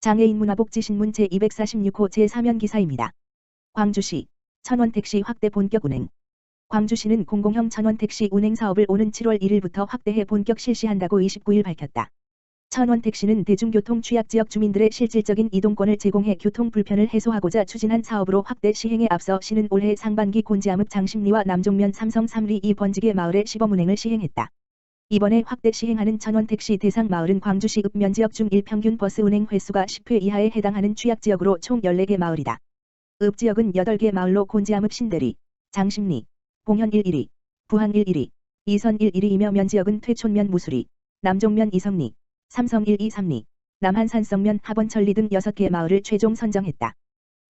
장애인 문화복지신문 제246호 제3연 기사입니다. 광주시 천원택시 확대 본격 운행. 광주시는 공공형 천원택시 운행 사업을 오는 7월 1일부터 확대해 본격 실시한다고 29일 밝혔다. 천원택시는 대중교통 취약지역 주민들의 실질적인 이동권을 제공해 교통 불편을 해소하고자 추진한 사업으로 확대 시행에 앞서 시는 올해 상반기 곤지암읍 장심리와 남종면 삼성 3리 2번지개 마을에 시범 운행을 시행했다. 이번에 확대 시행하는 천원택시 대상 마을은 광주시 읍면 지역 중 일평균 버스 운행 횟수가 10회 이하에 해당하는 취약지역으로 총 14개 마을이다. 읍 지역은 8개 마을로 곤지암읍 신대리, 장심리, 봉현 112, 부항 112, 이선 112이며 면 지역은 퇴촌면 무수리, 남종면 이성리, 삼성 123리, 남한산성면 합원천리 등 6개 마을을 최종 선정했다.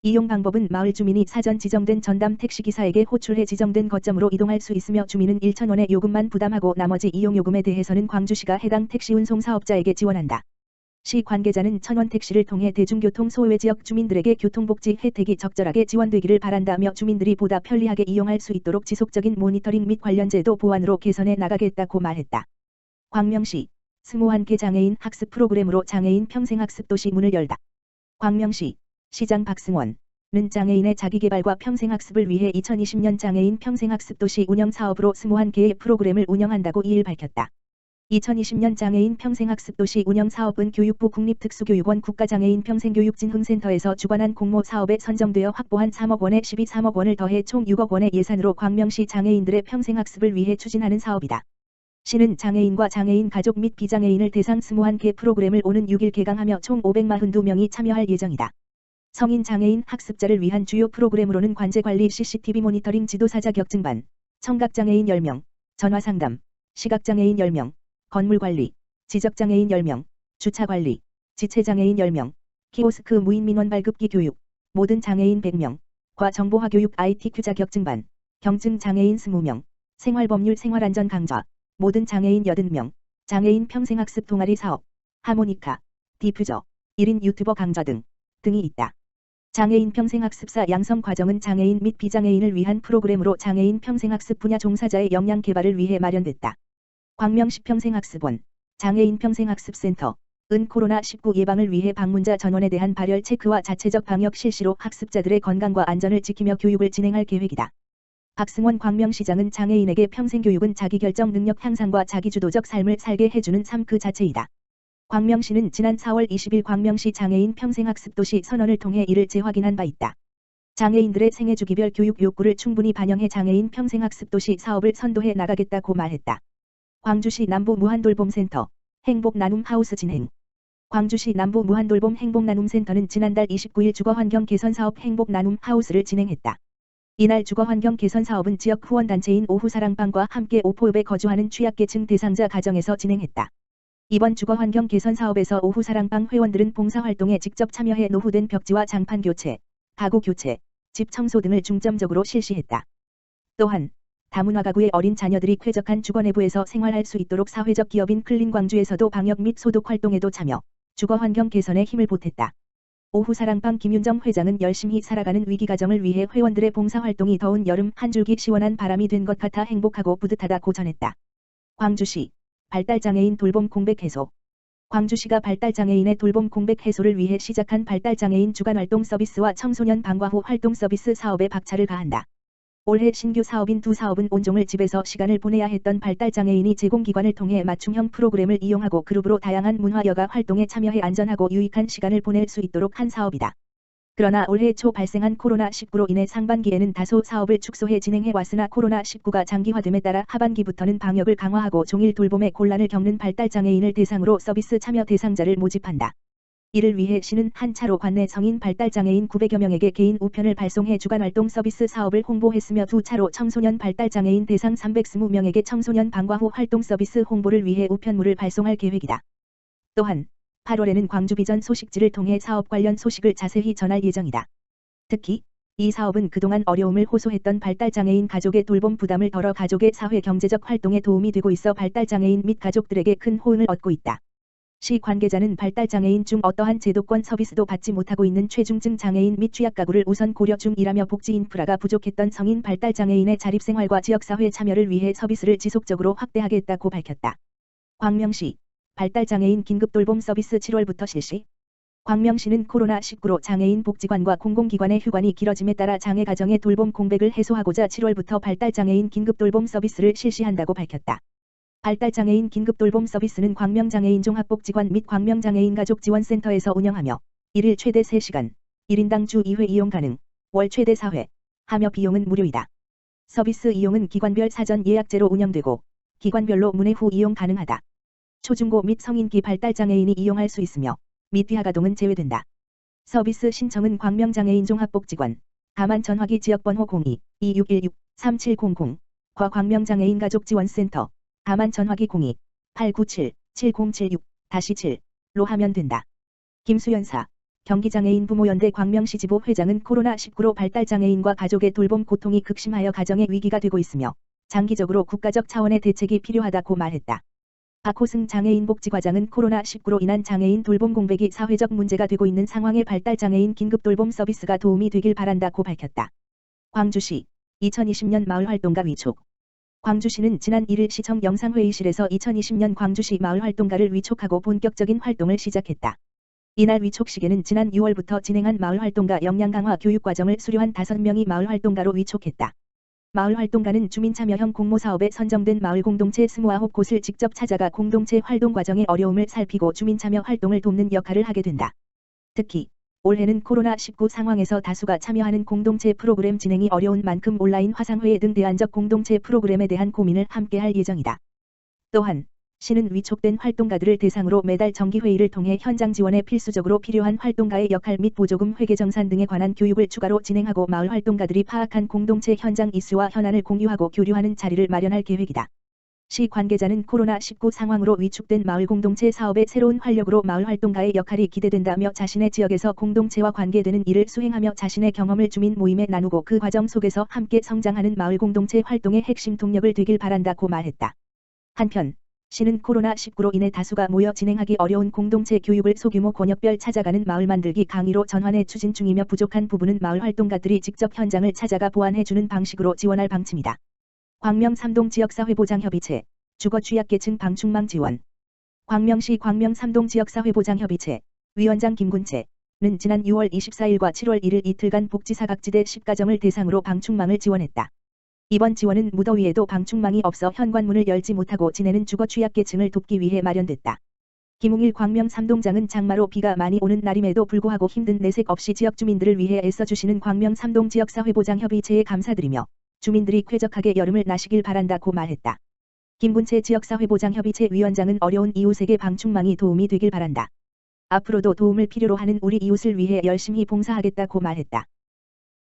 이용 방법은 마을 주민이 사전 지정된 전담 택시기사에게 호출해 지정된 거점으로 이동할 수 있으며 주민은 1,000원의 요금만 부담하고 나머지 이용 요금에 대해서는 광주시가 해당 택시 운송 사업자에게 지원한다. 시 관계자는 천원택시를 통해 대중교통 소외 지역 주민들에게 교통복지 혜택이 적절하게 지원되기를 바란다며 주민들이 보다 편리하게 이용할 수 있도록 지속적인 모니터링 및 관련 제도 보완으로 개선해 나가겠다고 말했다. 광명시 스모한개 장애인 학습 프로그램으로 장애인 평생학습 도시 문을 열다. 광명시 시장 박승원은 장애인의 자기개발과 평생학습을 위해 2020년 장애인 평생학습 도시 운영 사업으로 21개의 프로그램을 운영한다고 2일 밝혔다. 2020년 장애인 평생학습 도시 운영 사업은 교육부 국립특수교육원 국가장애인 평생교육진흥센터에서 주관한 공모 사업에 선정되어 확보한 3억 원에 12.3억 원을 더해 총 6억 원의 예산으로 광명시 장애인들의 평생학습을 위해 추진하는 사업이다. 시는 장애인과 장애인 가족 및 비장애인을 대상 21개 프로그램을 오는 6일 개강하며 총 542명이 참여할 예정이다. 성인 장애인 학습자를 위한 주요 프로그램으로는 관제관리 CCTV 모니터링 지도사 자격증반, 청각장애인 10명, 전화상담, 시각장애인 10명, 건물관리, 지적장애인 10명, 주차관리, 지체장애인 10명, 키오스크 무인민원 발급기 교육, 모든 장애인 100명, 과 정보화 교육 ITQ 자격증반, 경증 장애인 20명, 생활법률 생활안전 강좌, 모든 장애인 80명, 장애인 평생학습 동아리 사업, 하모니카, 디퓨저, 1인 유튜버 강좌 등이 있다. 장애인 평생학습사 양성 과정은 장애인 및 비장애인을 위한 프로그램으로 장애인 평생학습 분야 종사자의 역량 개발을 위해 마련됐다. 광명시 평생학습원, 장애인 평생학습센터, 은 코로나19 예방을 위해 방문자 전원에 대한 발열 체크와 자체적 방역 실시로 학습자들의 건강과 안전을 지키며 교육을 진행할 계획이다. 박승원 광명시장은 장애인에게 평생교육은 자기결정 능력 향상과 자기주도적 삶을 살게 해주는 삶 그 자체이다. 광명시는 지난 4월 20일 광명시 장애인 평생학습도시 선언을 통해 이를 재확인한 바 있다. 장애인들의 생애주기별 교육 욕구를 충분히 반영해 장애인 평생학습도시 사업을 선도해 나가겠다고 말했다. 광주시 남부 무한돌봄센터 행복나눔하우스 진행. 광주시 남부 무한돌봄 행복나눔센터는 지난달 29일 주거환경 개선사업 행복나눔하우스를 진행했다. 이날 주거환경 개선 사업은 지역 후원단체인 오후사랑방과 함께 오포읍에 거주하는 취약계층 대상자 가정에서 진행했다. 이번 주거환경 개선 사업에서 오후사랑방 회원들은 봉사활동에 직접 참여해 노후된 벽지와 장판 교체, 가구 교체, 집 청소 등을 중점적으로 실시했다. 또한 다문화 가구의 어린 자녀들이 쾌적한 주거 내부에서 생활할 수 있도록 사회적 기업인 클린광주에서도 방역 및 소독 활동에도 참여, 주거환경 개선에 힘을 보탰다. 오후사랑방 김윤정 회장은 열심히 살아가는 위기가정을 위해 회원들의 봉사활동이 더운 여름 한 줄기 시원한 바람이 된 것 같아 행복하고 뿌듯하다고 전했다. 광주시 발달장애인 돌봄 공백 해소. 광주시가 발달장애인의 돌봄 공백 해소를 위해 시작한 발달장애인 주간활동 서비스와 청소년 방과 후 활동 서비스 사업에 박차를 가한다. 올해 신규 사업인 두 사업은 온종일 집에서 시간을 보내야 했던 발달장애인이 제공기관을 통해 맞춤형 프로그램을 이용하고 그룹으로 다양한 문화여가 활동에 참여해 안전하고 유익한 시간을 보낼 수 있도록 한 사업이다. 그러나 올해 초 발생한 코로나19로 인해 상반기에는 다소 사업을 축소해 진행해 왔으나 코로나19가 장기화됨에 따라 하반기부터는 방역을 강화하고 종일 돌봄에 곤란을 겪는 발달장애인을 대상으로 서비스 참여 대상자를 모집한다. 이를 위해 시는 한 차로 관내 성인 발달장애인 900여 명에게 개인 우편을 발송해 주간활동 서비스 사업을 홍보했으며 두 차로 청소년 발달장애인 대상 320명에게 청소년 방과 후 활동 서비스 홍보를 위해 우편물을 발송할 계획이다. 또한 8월에는 광주비전 소식지를 통해 사업 관련 소식을 자세히 전할 예정이다. 특히 이 사업은 그동안 어려움을 호소했던 발달장애인 가족의 돌봄 부담을 덜어 가족의 사회 경제적 활동에 도움이 되고 있어 발달장애인 및 가족들에게 큰 호응을 얻고 있다. 시 관계자는 발달장애인 중 어떠한 제도권 서비스도 받지 못하고 있는 최중증 장애인 및 취약가구를 우선 고려 중이라며 복지 인프라가 부족했던 성인 발달장애인의 자립생활과 지역사회 참여를 위해 서비스를 지속적으로 확대하겠다고 밝혔다. 광명시 발달장애인 긴급돌봄 서비스 7월부터 실시. 광명시는 코로나19로 장애인 복지관과 공공기관의 휴관이 길어짐에 따라 장애 가정의 돌봄 공백을 해소하고자 7월부터 발달장애인 긴급돌봄 서비스를 실시한다고 밝혔다. 발달장애인 긴급돌봄 서비스는 광명장애인 종합복지관 및 광명장애인 가족지원센터에서 운영하며 1일 최대 3시간, 1인당 주 2회 이용 가능, 월 최대 4회, 하며 비용은 무료이다. 서비스 이용은 기관별 사전 예약제로 운영되고 기관별로 문의 후 이용 가능하다. 초중고 및 성인기 발달장애인이 이용할 수 있으며 미취학아동은 제외된다. 서비스 신청은 광명장애인 종합복지관, 다만 전화기 지역번호 02-2616-3700, 과 광명장애인 가족지원센터, 다만 전화기 02-897-7076-7로 하면 된다. 김수연사, 경기장애인 부모연대 광명시지부 회장은 코로나19로 발달장애인과 가족의 돌봄 고통이 극심하여 가정의 위기가 되고 있으며 장기적으로 국가적 차원의 대책이 필요하다고 말했다. 박호승 장애인 복지과장은 코로나19로 인한 장애인 돌봄 공백이 사회적 문제가 되고 있는 상황에 발달장애인 긴급돌봄 서비스가 도움이 되길 바란다고 밝혔다. 광주시 2020년 마을활동가 위촉. 광주시는 지난 1일 시청 영상회의실에서 2020년 광주시 마을활동가를 위촉하고 본격적인 활동을 시작했다. 이날 위촉식에는 지난 6월부터 진행한 마을활동가 역량강화 교육과정을 수료한 5명이 마을활동가로 위촉했다. 마을활동가는 주민참여형 공모사업에 선정된 마을공동체 29곳을 직접 찾아가 공동체 활동 과정의 어려움을 살피고 주민참여 활동을 돕는 역할을 하게 된다. 특히 올해는 코로나19 상황에서 다수가 참여하는 공동체 프로그램 진행이 어려운 만큼 온라인 화상회의 등 대안적 공동체 프로그램에 대한 고민을 함께할 예정이다. 또한 시는 위촉된 활동가들을 대상으로 매달 정기회의를 통해 현장 지원에 필수적으로 필요한 활동가의 역할 및 보조금 회계정산 등에 관한 교육을 추가로 진행하고 마을 활동가들이 파악한 공동체 현장 이슈와 현안을 공유하고 교류하는 자리를 마련할 계획이다. 시 관계자는 코로나19 상황으로 위축된 마을 공동체 사업의 새로운 활력으로 마을 활동가의 역할이 기대된다며 자신의 지역에서 공동체와 관계되는 일을 수행하며 자신의 경험을 주민 모임에 나누고 그 과정 속에서 함께 성장하는 마을 공동체 활동의 핵심 동력을 되길 바란다고 말했다. 한편 시는 코로나19로 인해 다수가 모여 진행하기 어려운 공동체 교육을 소규모 권역별 찾아가는 마을 만들기 강의로 전환해 추진 중이며 부족한 부분은 마을 활동가들이 직접 현장을 찾아가 보완해주는 방식으로 지원할 방침이다. 광명 3동 지역사회보장협의체, 주거 취약계층 방충망 지원. 광명시 광명 3동 지역사회보장협의체, 위원장 김군채는 지난 6월 24일과 7월 1일 이틀간 복지사각지대 10가정을 대상으로 방충망을 지원했다. 이번 지원은 무더위에도 방충망이 없어 현관문을 열지 못하고 지내는 주거 취약계층을 돕기 위해 마련됐다. 김웅일 광명 3동장은 장마로 비가 많이 오는 날임에도 불구하고 힘든 내색 없이 지역 주민들을 위해 애써주시는 광명 3동 지역사회보장협의체에 감사드리며 주민들이 쾌적하게 여름을 나시길 바란다고 말했다. 김군채 지역사회보장협의체 위원장은 어려운 이웃에게 방충망이 도움이 되길 바란다. 앞으로도 도움을 필요로 하는 우리 이웃을 위해 열심히 봉사하겠다고 말했다.